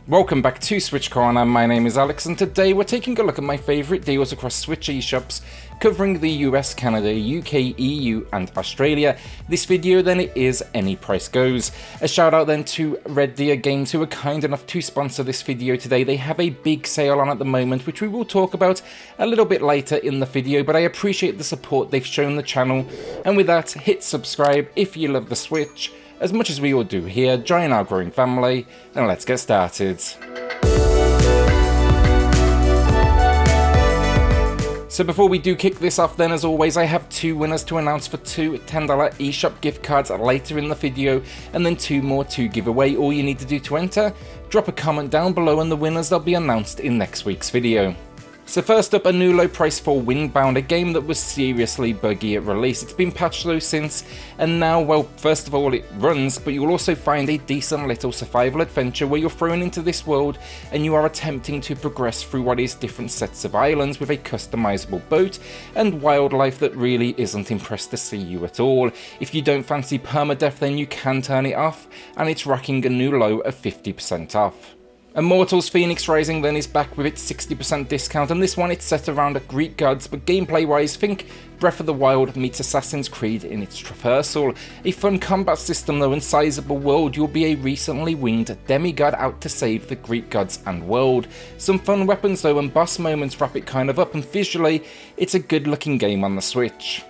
Welcome back to SwitchCorner, my name is Alex and today we're taking a look at my favourite deals across Switch eShops covering the US, Canada, UK, EU and Australia. This video then is Any Price Goes. A shout out then to Red Deer Games who are kind enough to sponsor this video today. They have a big sale on at the moment which we will talk about a little bit later in the video, but I appreciate the support they've shown the channel, and with that, hit subscribe if you love the Switch as much as we all do here, join our growing family, and let's get started. So before we do kick this off then, as always, I have two winners to announce for two $10 eShop gift cards later in the video, and then two more to give away. All you need to do to enter, drop a comment down below and the winners they'll be announced in next week's video. So first up, a new low price for Windbound, a game that was seriously buggy at release. It's been patched though since, and now, well, first of all it runs, but you'll also find a decent little survival adventure where you're thrown into this world and you are attempting to progress through what is different sets of islands with a customizable boat and wildlife that really isn't impressed to see you at all. If you don't fancy permadeath then you can turn it off, and it's rocking a new low of 50% off. Immortals Fenyx Rising then is back with its 60% discount, and this one it's set around Greek gods, but gameplay wise think Breath of the Wild meets Assassin's Creed in its traversal. A fun combat system though and sizable world. You'll be a recently winged demigod out to save the Greek gods and world. Some fun weapons though and boss moments wrap it kind of up, and visually it's a good looking game on the Switch.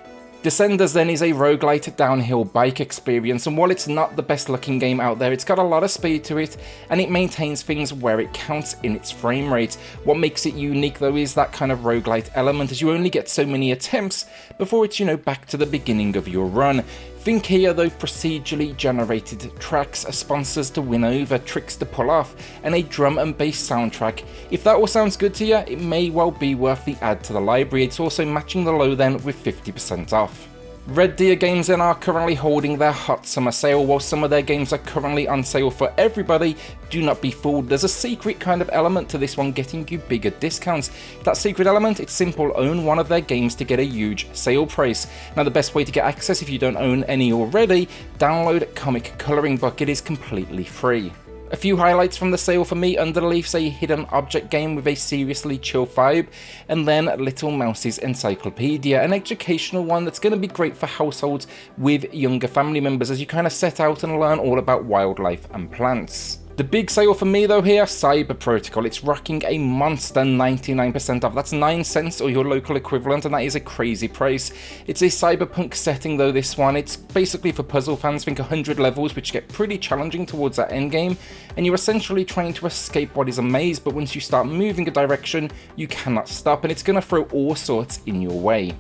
Descenders then is a roguelite downhill bike experience, and while it's not the best looking game out there, it's got a lot of speed to it and it maintains things where it counts in its frame rate. What makes it unique though is that kind of roguelite element, as you only get so many attempts before it's, back to the beginning of your run. Think here though, procedurally generated tracks, sponsors to win over, tricks to pull off, and a drum and bass soundtrack. If that all sounds good to you, it may well be worth the add to the library. It's also matching the low then with 50% off. Red Deer Games then are currently holding their hot summer sale. While some of their games are currently on sale for everybody, do not be fooled. There's a secret kind of element to this one getting you bigger discounts. That secret element, it's simple: own one of their games to get a huge sale price. Now the best way to get access if you don't own any already, download Comic Coloring Book. It is completely free. A few highlights from the sale for me: Underleaf's a hidden object game with a seriously chill vibe, and then Little Mouse's Encyclopedia, an educational one that's going to be great for households with younger family members as you kind of set out and learn all about wildlife and plants. The big sale for me though here, Cyber Protocol. It's rocking a monster 99% off. That's 9 cents or your local equivalent, and that is a crazy price. It's a cyberpunk setting though, this one. It's basically for puzzle fans. Think 100 levels which get pretty challenging towards that end game, and you're essentially trying to escape what is a maze, but once you start moving a direction you cannot stop, and it's going to throw all sorts in your way.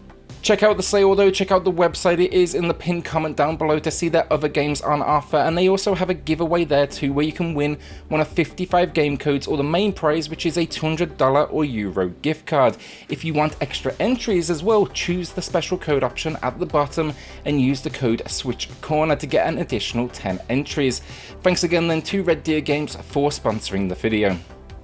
Check out the sale though, check out the website, it is in the pinned comment down below to see their other games on offer, and they also have a giveaway there too where you can win one of 55 game codes or the main prize, which is a $200 or Euro gift card. If you want extra entries as well, choose the special code option at the bottom and use the code SwitchCorner to get an additional 10 entries. Thanks again then to Red Deer Games for sponsoring the video.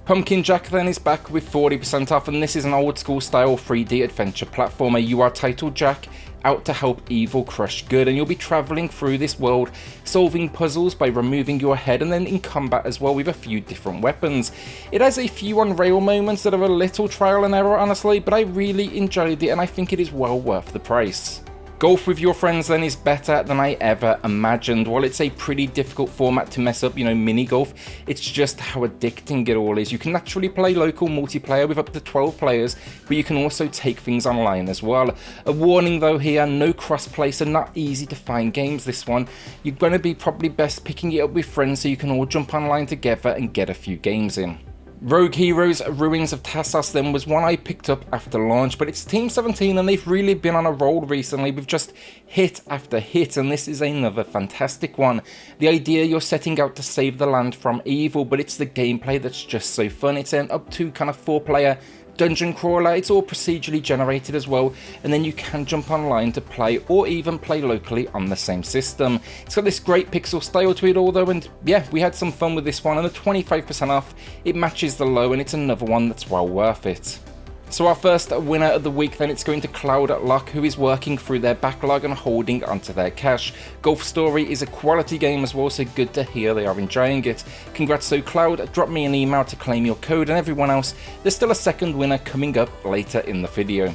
Pumpkin Jack then is back with 40% off, and this is an old school style 3D adventure platformer. You are titled Jack, out to help evil crush good, and you'll be travelling through this world solving puzzles by removing your head, and then in combat as well with a few different weapons. It has a few on-rail moments that are a little trial and error honestly, but I really enjoyed it and I think it is well worth the price. Golf with your friends then is better than I ever imagined. While it's a pretty difficult format to mess up, mini golf, it's just how addicting it all is. You can naturally play local multiplayer with up to 12 players, but you can also take things online as well. A warning though here, no crossplay, so not easy to find games this one. You're going to be probably best picking it up with friends so you can all jump online together and get a few games in. Rogue Heroes Ruins of Tasos then was one I picked up after launch, but it's Team 17 and they've really been on a roll recently with just hit after hit, and this is another fantastic one. The idea, you're setting out to save the land from evil, but it's the gameplay that's just so fun. It's an up to kind of 4-player dungeon crawler. It's all procedurally generated as well, and then you can jump online to play or even play locally on the same system. It's got this great pixel style to it all though, and yeah, we had some fun with this one, and the 25% off, it matches the low and it's another one that's well worth it. So our first winner of the week then, it's going to Cloud Lock, who is working through their backlog and holding onto their cash. Golf Story is a quality game as well, so good to hear they are enjoying it. Congrats to Cloud, drop me an email to claim your code, and everyone else, there's still a second winner coming up later in the video.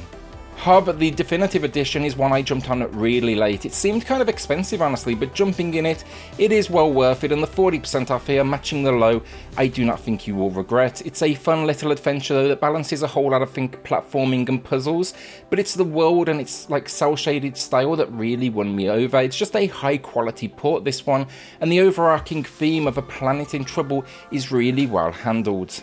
Hob, the definitive edition, is one I jumped on really late. It seemed kind of expensive honestly, but jumping in it is well worth it, and the 40% off here, matching the low, I do not think you will regret. It's a fun little adventure though that balances a whole lot of platforming and puzzles, but it's the world and its like cel-shaded style that really won me over. It's just a high quality port, this one, and the overarching theme of a planet in trouble is really well handled.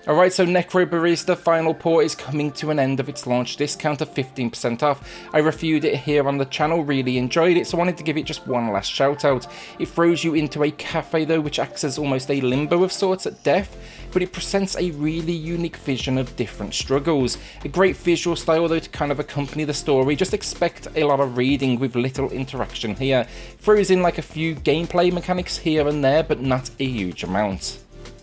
Alright, so Necrobarista final port is coming to an end of its launch discount of 15% off. I reviewed it here on the channel, really enjoyed it, so I wanted to give it just one last shout out. It throws you into a cafe though, which acts as almost a limbo of sorts at death, but it presents a really unique vision of different struggles. A great visual style though to kind of accompany the story. Just expect a lot of reading with little interaction here. Throws in like a few gameplay mechanics here and there, but not a huge amount.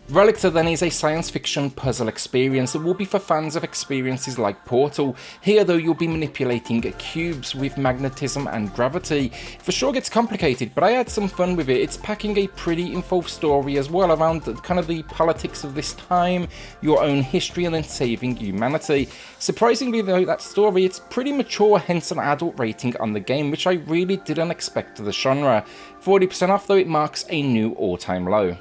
Relicta then is a science fiction puzzle experience that will be for fans of experiences like Portal. Here though you'll be manipulating cubes with magnetism and gravity. For sure gets complicated, but I had some fun with it. It's packing a pretty involved story as well around kind of the politics of this time, your own history, and then saving humanity. Surprisingly though, that story, it's pretty mature, hence an adult rating on the game, which I really didn't expect to the genre. 40% off though, it marks a new all-time low.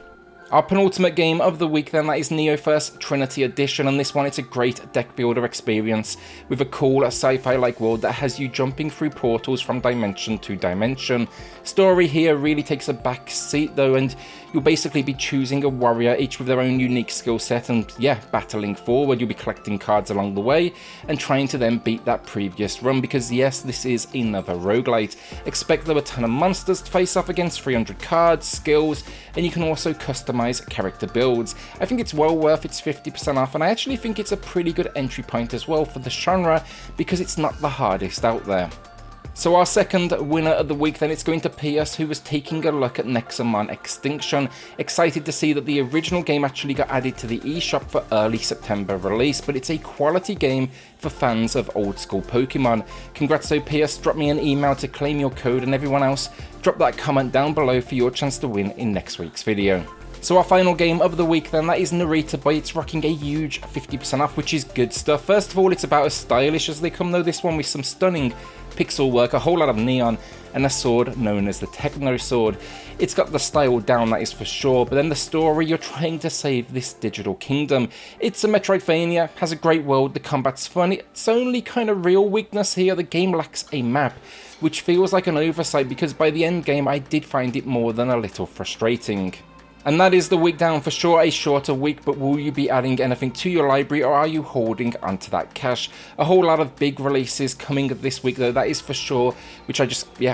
Our penultimate game of the week then, that is Neoverse Trinity Edition, and this one, it's a great deck builder experience with a cool sci-fi like world that has you jumping through portals from dimension to dimension. Story here really takes a back seat though, and you'll basically be choosing a warrior, each with their own unique skill set, and yeah, battling forward. You'll be collecting cards along the way and trying to then beat that previous run, because yes, this is another roguelite. Expect there a ton of monsters to face off against, 300 cards, skills, and you can also customize character builds. I think it's well worth its 50% off, and I actually think it's a pretty good entry point as well for the genre, because it's not the hardest out there. So our second winner of the week then, it's going to PS, who was taking a look at Nexomon Extinction. Excited to see that the original game actually got added to the eShop for early September release, but it's a quality game for fans of old school Pokemon. Congrats to PS, drop me an email to claim your code, and everyone else, drop that comment down below for your chance to win in next week's video. So our final game of the week then, that is Narita Boy. It's rocking a huge 50% off, which is good stuff. First of all, it's about as stylish as they come though, this one with some stunning pixel work, a whole lot of neon, and a sword known as the Techno Sword. It's got the style down, that is for sure, but then the story, you're trying to save this digital kingdom. It's a Metroidvania, has a great world, the combat's fun. Its only kind of real weakness here, the game lacks a map, which feels like an oversight, because by the end game I did find it more than a little frustrating. And that is the week down. For sure a shorter week, but will you be adding anything to your library, or are you holding onto that cash? A whole lot of big releases coming this week though, that is for sure, which I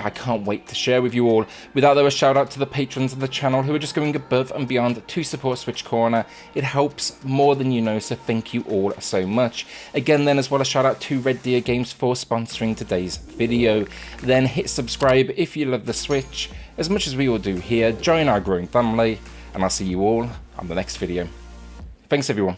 can't wait to share with you all. With that though, a shout out to the patrons of the channel who are just going above and beyond to support SwitchCorner. It helps more than you know, so thank you all so much. Again then, as well, a shout out to Red Deer Games for sponsoring today's video. Then hit subscribe if you love the Switch as much as we all do here. Join our growing family, and I'll see you all on the next video. Thanks everyone.